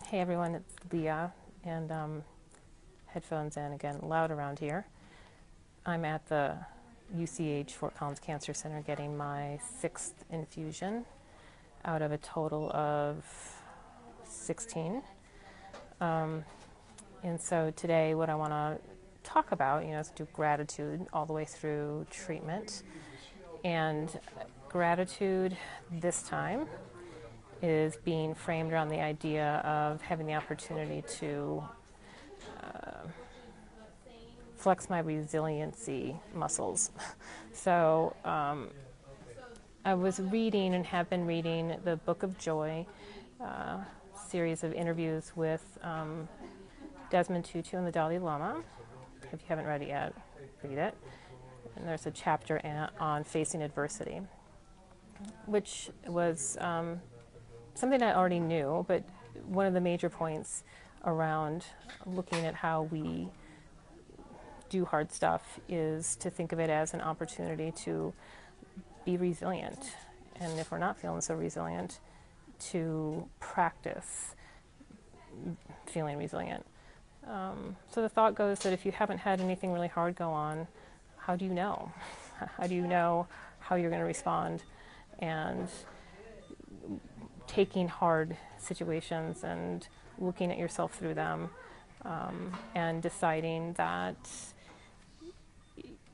Hey everyone, it's Leah, and headphones in again, loud around here. I'm at the UCH Fort Collins Cancer Center getting my 6th infusion out of a total of 16. And so today what I want to talk about, is do gratitude all the way through treatment. And gratitude this time is being framed around the idea of having the opportunity to flex my resiliency muscles. So I was reading and have been reading the Book of Joy, series of interviews with Desmond Tutu and the Dalai Lama. If you haven't read it yet, read it. And there's a chapter on facing adversity, which was something I already knew, but one of the major points around looking at how we do hard stuff is to think of it as an opportunity to be resilient. And if we're not feeling so resilient, to practice feeling resilient. So the thought goes that if you haven't had anything really hard go on, how do you know? How do you know how you're going to respond? And taking hard situations and looking at yourself through them, and deciding that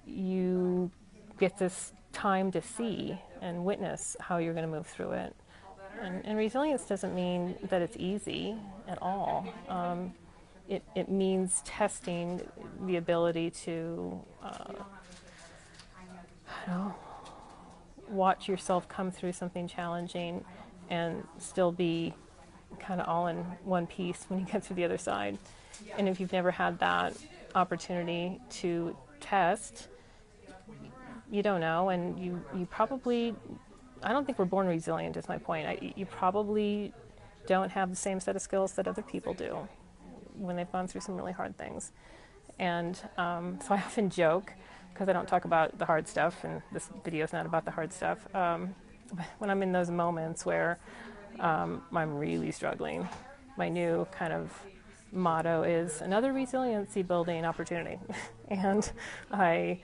you get this time to see and witness how you're going to move through it. And resilience doesn't mean that it's easy at all. It means testing the ability to watch yourself come through something challenging and still be kind of all in one piece when you get to the other side. And if you've never had that opportunity to test, you don't know, and you probably, I don't think we're born resilient is my point. You probably don't have the same set of skills that other people do when they've gone through some really hard things. And so I often joke, because I don't talk about the hard stuff, and this video is not about the hard stuff, when I'm in those moments where I'm really struggling, my new kind of motto is another resiliency building opportunity. And I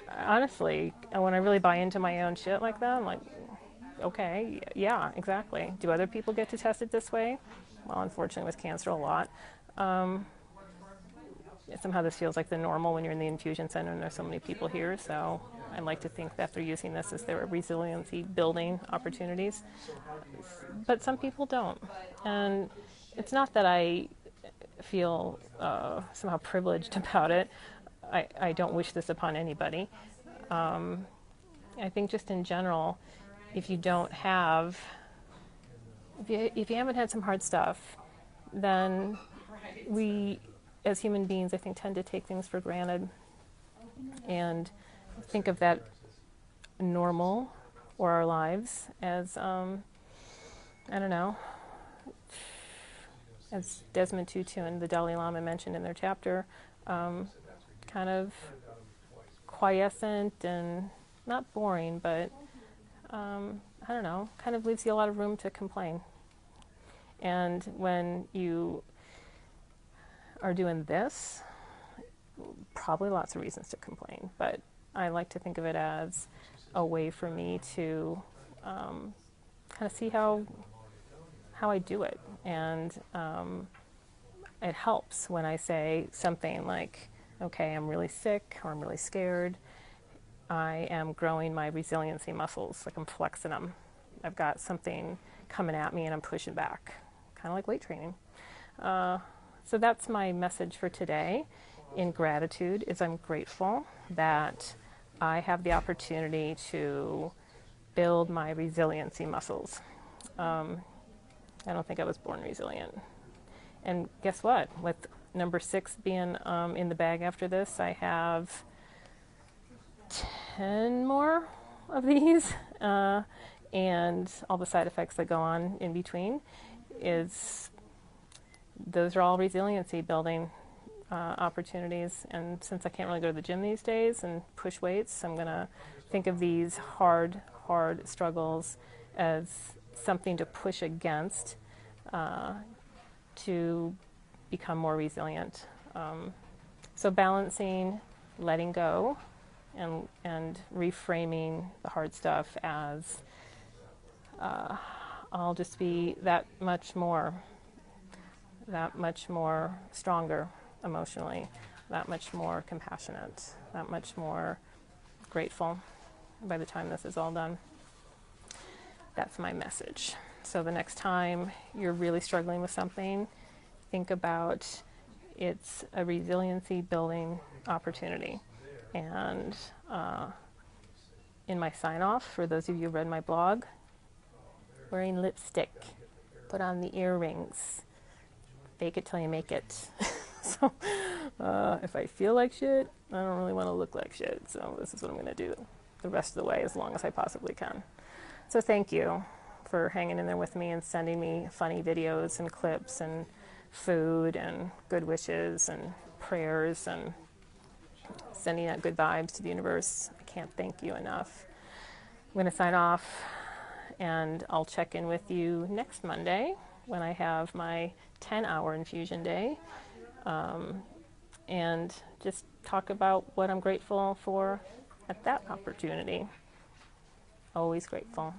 honestly, when I really buy into my own shit like that, I'm like, okay, yeah, exactly. Do other people get to test it this way? Well, unfortunately with cancer a lot. Somehow this feels like the normal when you're in the infusion center and there's so many people here, so I like to think that they're using this as their resiliency building opportunities. But some people don't. And it's not that I feel somehow privileged about it. I don't wish this upon anybody. I think just in general, if you haven't had some hard stuff, then we as human beings, I think, tend to take things for granted and think of that normal or our lives as, I don't know, as Desmond Tutu and the Dalai Lama mentioned in their chapter, kind of quiescent and not boring, but I don't know, kind of leaves you a lot of room to complain. And when you are doing this, probably lots of reasons to complain, but I like to think of it as a way for me to kind of see how I do it. And it helps when I say something like, okay, I'm really sick or I'm really scared. I am growing my resiliency muscles, like I'm flexing them. I've got something coming at me and I'm pushing back, kind of like weight training. So that's my message for today in gratitude, is I'm grateful that I have the opportunity to build my resiliency muscles. I don't think I was born resilient. And guess what? With number 6 being in the bag after this, I have 10 more of these, and all the side effects that go on in between those are all resiliency building opportunities. And since I can't really go to the gym these days and push weights, I'm going to think of these hard struggles as something to push against to become more resilient. So balancing letting go and reframing the hard stuff as I'll just be that much more stronger emotionally, that much more compassionate, that much more grateful by the time this is all done. That's my message. So the next time you're really struggling with something, think about it's a resiliency building opportunity. And in my sign off, for those of you who read my blog, wearing lipstick, put on the earrings, fake it till you make it. So if I feel like shit, I don't really want to look like shit. So this is what I'm going to do the rest of the way as long as I possibly can. So thank you for hanging in there with me and sending me funny videos and clips and food and good wishes and prayers and sending out good vibes to the universe. I can't thank you enough. I'm going to sign off, and I'll check in with you next Monday when I have my 10-hour infusion day, and just talk about what I'm grateful for at that opportunity. Always grateful.